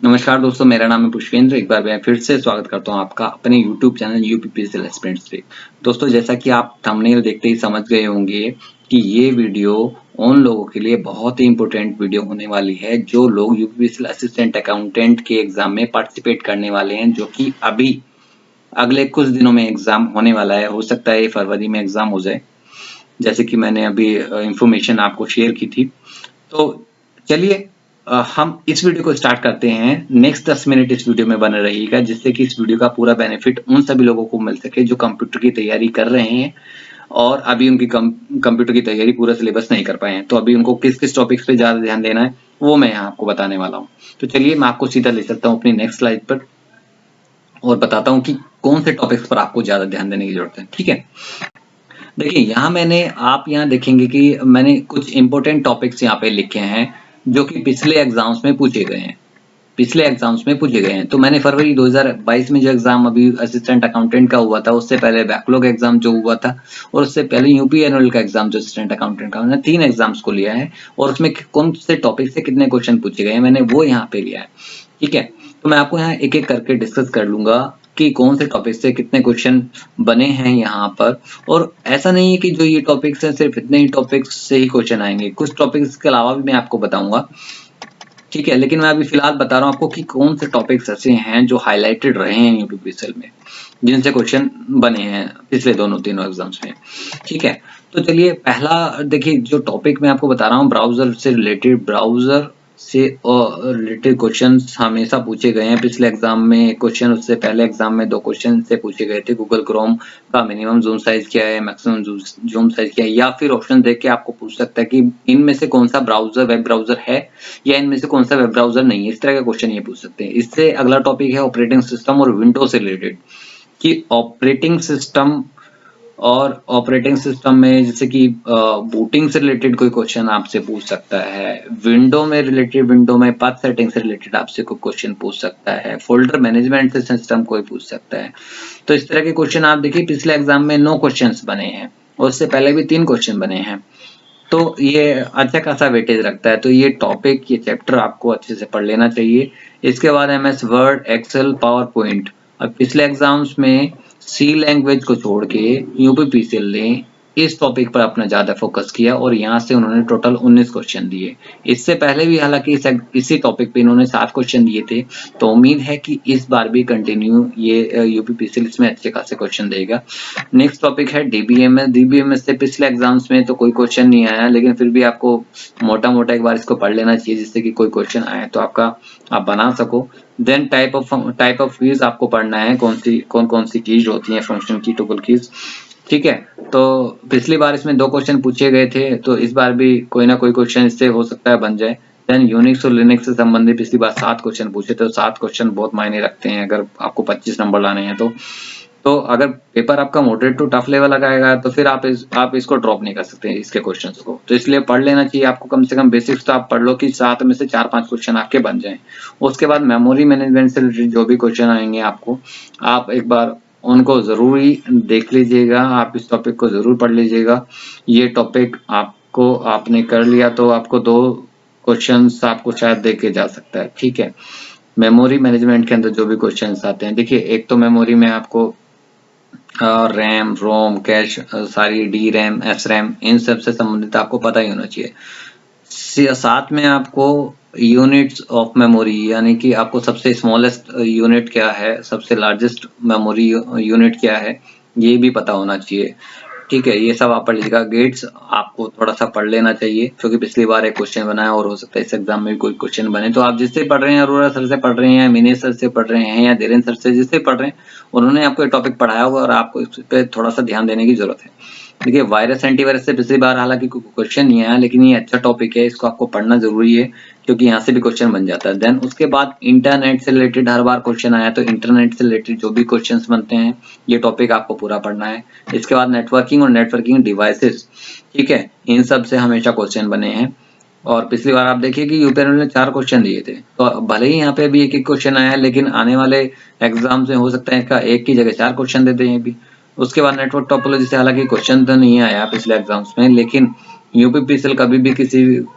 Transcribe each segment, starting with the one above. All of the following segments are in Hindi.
नमस्कार दोस्तों, मेरा नाम है पुष्पेंद्र। एक बार मैं फिर से स्वागत करता हूं आपका अपने YouTube चैनल यूपीपीएससी एस्पिरेंट्स पे। दोस्तों, जैसा कि आप थंबनेल देखते ही समझ गए होंगे कि ये वीडियो उन लोगों के लिए बहुत ही इम्पोर्टेंट वीडियो होने वाली है जो लोग यूपीपीएससी असिस्टेंट अकाउंटेंट के एग्जाम में पार्टिसिपेट करने वाले हैं, जो कि अभी अगले कुछ दिनों में एग्जाम होने वाला है। हो सकता है फरवरी में एग्जाम हो जाए, जैसे कि मैंने अभी इंफॉर्मेशन आपको शेयर की थी। तो चलिए हम इस वीडियो को स्टार्ट करते हैं। नेक्स्ट 10 मिनट इस वीडियो में बने रहिएगा, जिससे कि इस वीडियो का पूरा बेनिफिट उन सभी लोगों को मिल सके जो कंप्यूटर की तैयारी कर रहे हैं और अभी उनकी कंप्यूटर की तैयारी पूरा सिलेबस नहीं कर पाए हैं। तो अभी उनको किस किस टॉपिक्स पे ज़्यादा ध्यान देना है वो मैं यहाँ आपको बताने वाला हूँ। तो चलिए मैं आपको सीधा ले सकता हूँ अपनी नेक्स्ट स्लाइड पर और बताता हूँ कि कौन से टॉपिक्स पर आपको ज़्यादा ध्यान देने की जरूरत है। ठीक है, देखिए यहाँ आप यहाँ देखेंगे कि मैंने कुछ इंपॉर्टेंट टॉपिक्स यहाँ पे लिखे हैं जो कि पिछले एग्जाम्स में पूछे गए हैं। तो मैंने फरवरी 2022 में जो एग्जाम अभी असिस्टेंट अकाउंटेंट का हुआ था, उससे पहले बैकलॉग एग्जाम जो हुआ था और उससे पहले यूपी एनुअल का एग्जाम जो असिस्टेंट अकाउंटेंट का, मैंने 3 एग्जाम्स को लिया है और उसमें कौन से टॉपिक से कितने क्वेश्चन पूछे गए हैं मैंने वो यहाँ पे लिया है। ठीक है, तो मैं आपको यहाँ एक एक करके डिस्कस कर लूंगा कि कौन से टॉपिक से कितने क्वेश्चन बने हैं यहाँ पर। और ऐसा नहीं है कि जो ये टॉपिक्स हैं सिर्फ इतने ही टॉपिक्स से ही क्वेश्चन आएंगे, कुछ टॉपिक्स के अलावा भी मैं आपको बताऊंगा। ठीक है, लेकिन मैं अभी फिलहाल बता रहा हूँ आपको कि कौन से टॉपिक्स ऐसे हैं जो हाईलाइटेड रहे हैं यूपीपीएससी में, जिनसे क्वेश्चन बने हैं पिछले तीनों एग्जाम्स में। ठीक है, तो चलिए पहला देखिए, जो टॉपिक मैं आपको बता रहा हूँ ब्राउजर से रिलेटेड क्वेश्चन हमेशा पूछे गए हैं। पिछले एग्जाम में एक क्वेश्चन, उससे पहले एग्जाम में 2 क्वेश्चन से पूछे गए थे। गूगल क्रोम का मिनिमम जूम साइज क्या है, मैक्सिमम जूम साइज क्या है, या फिर ऑप्शन देख के आपको पूछ सकता है कि इनमें से कौन सा ब्राउजर वेब ब्राउजर है या इनमें से कौन सा वेब ब्राउजर नहीं है। इस तरह का क्वेश्चन ये पूछ सकते हैं। इससे अगला टॉपिक है ऑपरेटिंग सिस्टम और विंडो से रिलेटेड, कि ऑपरेटिंग सिस्टम में जैसे कि बूटिंग से रिलेटेड कोई क्वेश्चन आपसे पूछ सकता है, विंडो में पाथ सेटिंग से रिलेटेड आपसे कोई क्वेश्चन पूछ सकता है, फोल्डर मैनेजमेंट से सिस्टम कोई पूछ सकता है। तो इस तरह के क्वेश्चन आप देखिए पिछले एग्जाम में 9 क्वेश्चंस बने हैं और उससे पहले भी 3 क्वेश्चन बने हैं। तो ये अच्छा खासा वेटेज रखता है। तो ये टॉपिक, ये चैप्टर आपको अच्छे से पढ़ लेना चाहिए। इसके बाद MS Word, Excel, PowerPoint. अब पिछले एग्जाम्स में सी लैंग्वेज को छोड़ के यूपीपीसीएल ने इस टॉपिक पर अपना ज्यादा फोकस किया और यहाँ से उन्होंने टोटल 19 क्वेश्चन दिए। इससे पहले भी हालांकि इसी टॉपिक पे इन्होंने 7 क्वेश्चन दिए थे। तो उम्मीद है कि इस बार भी कंटिन्यू ये यूपीपीसीएल इसमें अच्छे खासे क्वेश्चन देगा। नेक्स्ट टॉपिक है डीबीएमएस से पिछले एग्जाम्स में तो कोई क्वेश्चन नहीं आया, लेकिन फिर भी आपको मोटा मोटा एक बार इसको पढ़ लेना चाहिए, जिससे कि कोई क्वेश्चन आए तो आप बना सको। देन टाइप ऑफ कीज आपको पढ़ना है, कौन कौन सी कीज होती हैं, फंक्शन की, टॉगल कीज। ठीक है, तो पिछली बार इसमें 2 क्वेश्चन पूछे गए थे, तो इस बार भी कोई ना कोई क्वेश्चन इससे हो सकता है बन जाए। देन यूनिक्स और लिनक्स से संबंधित पिछली बार 7 क्वेश्चन पूछे थे, तो 7 क्वेश्चन बहुत मायने रखते हैं अगर आपको 25 नंबर लाने हैं तो अगर पेपर आपका मॉडरेट टू टफ लेवल लगाएगा तो फिर आप इसको ड्रॉप नहीं कर सकते इसके क्वेश्चंस को। तो इसलिए पढ़ लेना चाहिए आपको, कम से कम बेसिक्स तो आप पढ़ लो कि 7 में से 4-5 क्वेश्चन आपके बन जाएं। उसके बाद मेमोरी मैनेजमेंट से रिलेटेड जो भी क्वेश्चन आएंगे आपको, आप एक बार उनको जरूरी देख लीजिएगा, आप इस टॉपिक को जरूर पढ़ लीजिएगा। ये टॉपिक आपने कर लिया तो आपको 2 क्वेश्चंस आपको शायद दे के जा सकता है। ठीक है, मेमोरी मैनेजमेंट के अंदर जो भी क्वेश्चंस आते हैं, देखिए एक तो मेमोरी में आपको रैम, रोम, कैश, सारी डी रैम, एस रैम, इन सब से संबंधित आपको पता ही होना चाहिए। साथ में आपको यूनिट्स ऑफ मेमोरी, यानी कि आपको सबसे स्मॉलेस्ट यूनिट क्या है, सबसे लार्जेस्ट मेमोरी यूनिट क्या है, ये भी पता होना चाहिए। ठीक है, ये सब आप पढ़ लीजिएगा। गेट्स आपको थोड़ा सा पढ़ लेना चाहिए, क्योंकि पिछली बार एक क्वेश्चन बना है और हो सकता है इस एग्जाम में भी कोई क्वेश्चन बने। तो आप जिससे पढ़ रहे हैं, अरोड़ा सर से पढ़ रहे हैं, मिनेश सर से पढ़ रहे हैं या धीरेन्द्र सर से, जिससे पढ़ रहे हैं, उन्होंने आपको ये टॉपिक पढ़ाया होगा और आपको इस पे थोड़ा सा ध्यान देने की जरूरत है। देखिए वायरस एंटीवायरस से पिछली बार हालांकि कोई क्वेश्चन नहीं आया, लेकिन ये अच्छा टॉपिक है, इसको आपको पढ़ना जरूरी है क्योंकि यहाँ से भी क्वेश्चन बन जाता है। देन उसके बाद इंटरनेट से रिलेटेड हर बार क्वेश्चन आया, तो इंटरनेट से रिलेटेड जो भी क्वेश्चंस बनते हैं ये टॉपिक आपको पूरा पढ़ना है। इसके बाद नेटवर्किंग और नेटवर्किंग डिवाइसेस, ठीक है, इन सब से हमेशा क्वेश्चन बने हैं। और पिछली बार आप देखिए कि यूपीएससी ने 4 क्वेश्चन दिए थे, तो भले ही यहाँ पे भी एक क्वेश्चन आया है, लेकिन आने वाले एग्जाम में हो सकता है इसका 1 की जगह 4 क्वेश्चन देते हैं भी। उसके बाद नेटवर्क टोपोलॉजी से हालांकि क्वेश्चन तो नहीं आया पिछले एग्जाम्स में, लेकिन यूपीपीएसएल कभी भी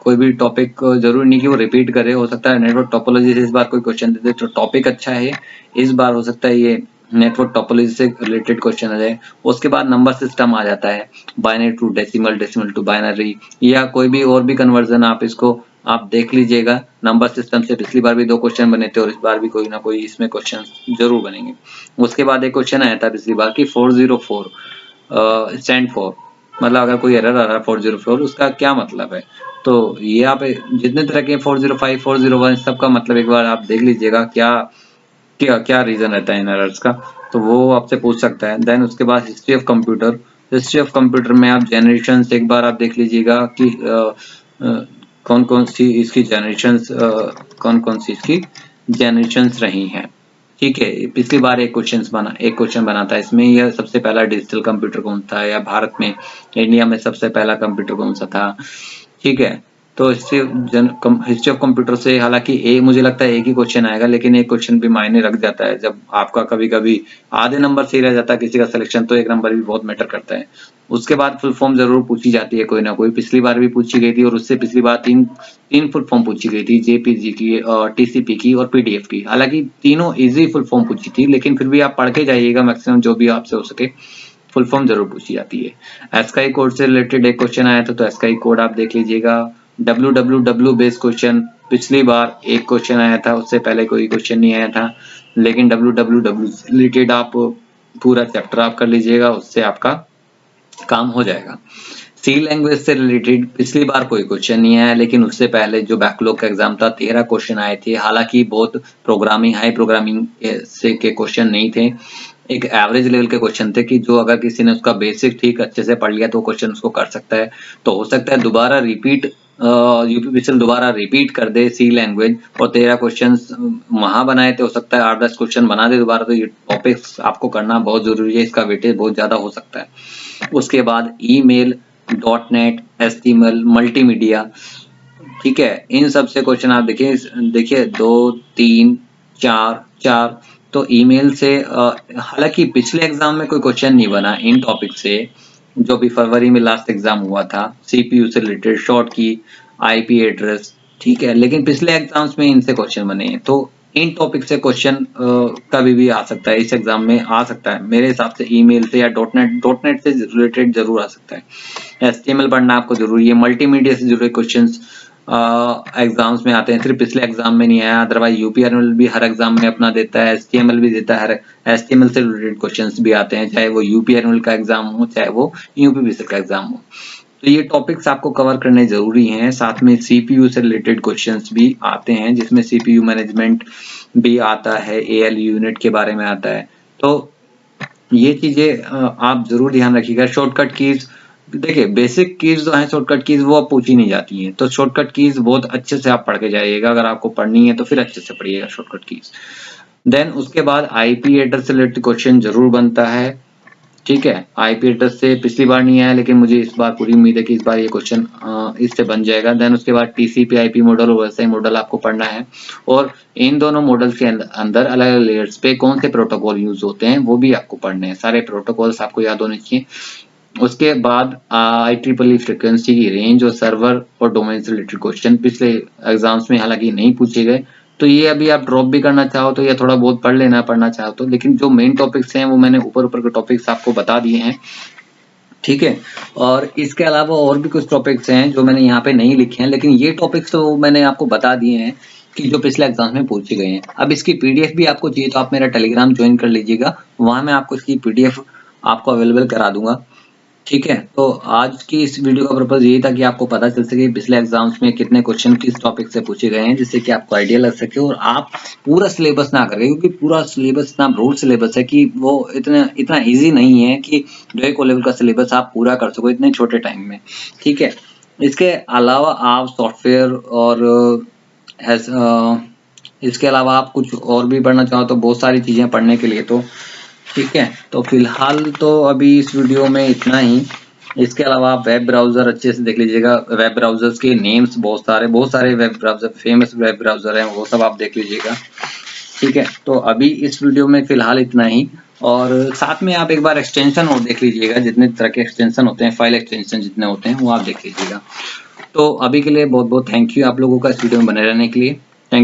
कोई भी टॉपिक जरूरी नहीं कि वो रिपीट करे, हो सकता है नेटवर्क टोपोलॉजी से इस बार कोई क्वेश्चन दे दे तो टॉपिक अच्छा है, इस बार हो सकता है ये नेटवर्क टोपोलॉजी से रिलेटेड क्वेश्चन आ जाए। उसके बाद नंबर सिस्टम आ जाता है, binary to decimal, decimal to binary, या कोई भी और भी कन्वर्जन आप इसको आप देख लीजिएगा। नंबर सिस्टम से पिछली बार भी 2 क्वेश्चन बने थे और इस बार भी कोई ना कोई इसमें क्वेश्चन जरूर बनेंगे। उसके बाद एक क्वेश्चन आया था पिछली बार की 404 स्टैंड फॉर, मतलब अगर कोई एरर आ रहा है 404 उसका क्या मतलब है। तो ये आप जितने तरह के 405 401 सबका मतलब एक बार आप देख लीजिएगा क्या क्या क्या रीजन रहता है इन एरर्स का, तो वो आपसे पूछ सकता है। देन उसके बाद history of computer, history of computer में आप जनरेशन एक बार आप देख लीजिएगा कि कौन कौन सी इसकी जनरेशंस कौन कौन सी इसकी जनरेशंस रही हैं। ठीक है, पिछली बार एक क्वेश्चन बना था इसमें, यह सबसे पहला डिजिटल कंप्यूटर कौन था, या भारत में इंडिया में सबसे पहला कंप्यूटर कौन सा था। ठीक है, तो हिस्ट्री ऑफ कंप्यूटर से हालांकि मुझे लगता है एक ही क्वेश्चन आएगा, लेकिन एक क्वेश्चन भी मायने रख जाता है। जब आपका कभी कभी आधे नंबर सही रह जाता है किसी का सिलेक्शन, तो एक नंबर भी बहुत मैटर करता है। उसके बाद फुल फॉर्म जरूर पूछी जाती है कोई ना कोई, पिछली बार भी पूछी गई थी और उससे पिछली बार तीन फुल फॉर्म पूछी गई थी, जेपीजी की, टीसीपी की और पीडीएफ की। हालांकि तीनों इजी फुल फॉर्म पूछी थी, लेकिन फिर भी आप पढ़ के जाइएगा, मैक्सिमम जो भी आपसे हो सके फुल फॉर्म जरूर पूछी जाती है। एस्काई कोड से रिलेटेड एक क्वेश्चन आया था, तो एस्काई कोड आप देख लीजिएगा। www बेस्ड क्वेश्चन पिछली बार एक क्वेश्चन आया था, उससे पहले कोई क्वेश्चन नहीं आया था, लेकिन www से रिलेटेड आप पूरा चैप्टर आप कर लीजिएगा, उससे आपका काम हो जाएगा। सी लैंग्वेज से रिलेटेड पिछली बार कोई क्वेश्चन नहीं आया, लेकिन उससे पहले जो बैकलॉग का एग्जाम था 13 क्वेश्चन आए थे। हालांकि बहुत हाई प्रोग्रामिंग से के क्वेश्चन नहीं थे, एक एवरेज लेवल के क्वेश्चन थे कि जो अगर किसी ने उसका बेसिक ठीक अच्छे से पढ़ लिया तो क्वेश्चन उसको कर सकता है। तो हो सकता है दोबारा रिपीट यूपीपीएसएल दोबारा रिपीट कर दे सी लैंग्वेज, और 13 क्वेश्चन वहां बनाए थे, हो सकता है 8-10 क्वेश्चन बना दे दोबारा। तो ये टॉपिक्स आपको करना बहुत जरूरी है, इसका वेटेज बहुत ज्यादा हो सकता है। उसके बाद ईमेल, डॉटनेट, एचटीएमएल, मल्टीमीडिया, ठीक है, इन सब से क्वेश्चन आप देखिए 2 3 4 तो ईमेल से हालांकि पिछले एग्जाम में कोई क्वेश्चन नहीं बना इन टॉपिक से, जो भी फरवरी में लास्ट एग्जाम हुआ था, सीपीयू से रिलेटेड, शॉर्ट की, आईपी एड्रेस, ठीक है, लेकिन पिछले एग्जाम्स में इनसे क्वेश्चन बने हैं। तो इन टॉपिक से क्वेश्चन कभी भी आ सकता है, इस एग्जाम में आ सकता है मेरे हिसाब से, ईमेल से या डॉटनेट से रिलेटेड जरूर आ सकता है। एचटीएमएल पढ़ना आपको जरूरी है, मल्टीमीडिया से जुड़े क्वेश्चंस एग्जाम्स में आते हैं, सिर्फ पिछले एग्जाम में नहीं आया, अदरवाइज यूपीआरएल भी हर एग्जाम में अपना देता है, एचटीएमएल भी देता है, एचटीएमएल से रिलेटेड क्वेश्चंस भी आते हैं, चाहे वो यूपीआरएल का एग्जाम हो चाहे वो यूपीपीएसएल का एग्जाम हो। तो ये टॉपिक्स आपको कवर करने जरूरी हैं। साथ में सीपीयू से रिलेटेड क्वेश्चंस भी आते हैं, जिसमें सीपीयू मैनेजमेंट भी आता है, एएलयू यूनिट के बारे में आता है। तो ये चीजें आप जरूर ध्यान रखिएगा। शॉर्टकट कीज, देखिए बेसिक कीज जो है शॉर्टकट कीज वो अब पूछी नहीं जाती हैं, तो शॉर्टकट कीज बहुत अच्छे से आप पढ़ के जाइएगा। अगर आपको पढ़नी है तो फिर अच्छे से पढ़िएगा शॉर्टकट कीज। देन उसके बाद आईपी एड्रेस से रिलेटेड क्वेश्चन जरूर बनता है, ठीक है। आईपी एड्रेस से पिछली बार नहीं आया, लेकिन मुझे इस बार पूरी उम्मीद है कि इस बार ये क्वेश्चन इससे बन जाएगा। देन उसके बाद टीसीपी आईपी मॉडल और वैसा ही मॉडल आपको पढ़ना है, और इन दोनों मॉडल्स के अंदर अलग अलग लेयर्स पे कौन से प्रोटोकॉल यूज होते हैं वो भी आपको पढ़ने हैं, सारे प्रोटोकॉल्स आपको याद होने चाहिए। उसके बाद IEEE फ्रीक्वेंसी की रेंज और सर्वर और डोमेन से रिलेटेड क्वेश्चन पिछले एग्जाम्स में हालांकि नहीं पूछे गए, तो ये अभी आप ड्रॉप भी करना चाहो तो या थोड़ा बहुत पढ़ लेना पढ़ना चाहो तो, लेकिन जो मेन टॉपिक्स हैं वो मैंने ऊपर ऊपर के टॉपिक्स आपको बता दिए हैं, ठीक है। और इसके अलावा और भी कुछ टॉपिक्स हैं जो मैंने यहाँ पे नहीं लिखे हैं, लेकिन ये टॉपिक्स तो मैंने आपको बता दिए हैं कि जो पिछले एग्जाम में पूछे गए हैं। अब इसकी पीडीएफ भी आपको चाहिए तो आप मेरा टेलीग्राम ज्वाइन कर लीजिएगा, वहां मैं आपको इसकी पीडीएफ आपको अवेलेबल करा दूंगा, ठीक है। तो आज की इस वीडियो का पर्पज यही था कि आपको पता चल सके पिछले एग्जाम्स में कितने क्वेश्चन किस टॉपिक से पूछे गए हैं, जिससे कि आपको आइडिया लग सके और आप पूरा सिलेबस ना करें, क्योंकि पूरा सिलेबस इतना ब्रॉड सिलेबस है कि वो इतना इजी नहीं है कि जो एक लेवल का सिलेबस आप पूरा कर सको इतने छोटे टाइम में, ठीक है। इसके अलावा आप सॉफ्टवेयर और इसके अलावा आप कुछ और भी पढ़ना चाहो तो बहुत सारी चीजें पढ़ने के लिए, तो ठीक है। तो फिलहाल तो अभी इस वीडियो में इतना ही। इसके अलावा आप वेब ब्राउजर अच्छे से देख लीजिएगा, वेब ब्राउजर्स के नेम्स बहुत सारे web browser, famous web browser हैं, वो सब आप देख लीजिएगा, ठीक है। तो अभी इस वीडियो में फिलहाल इतना ही। और साथ में आप एक बार एक्सटेंशन और देख लीजिएगा, जितने तरह के एक्सटेंशन होते हैं, फाइल एक्सटेंशन जितने होते हैं वो आप देख लीजिएगा। तो अभी के लिए बहुत बहुत थैंक यू आप लोगों का इस वीडियो में बने रहने के लिए।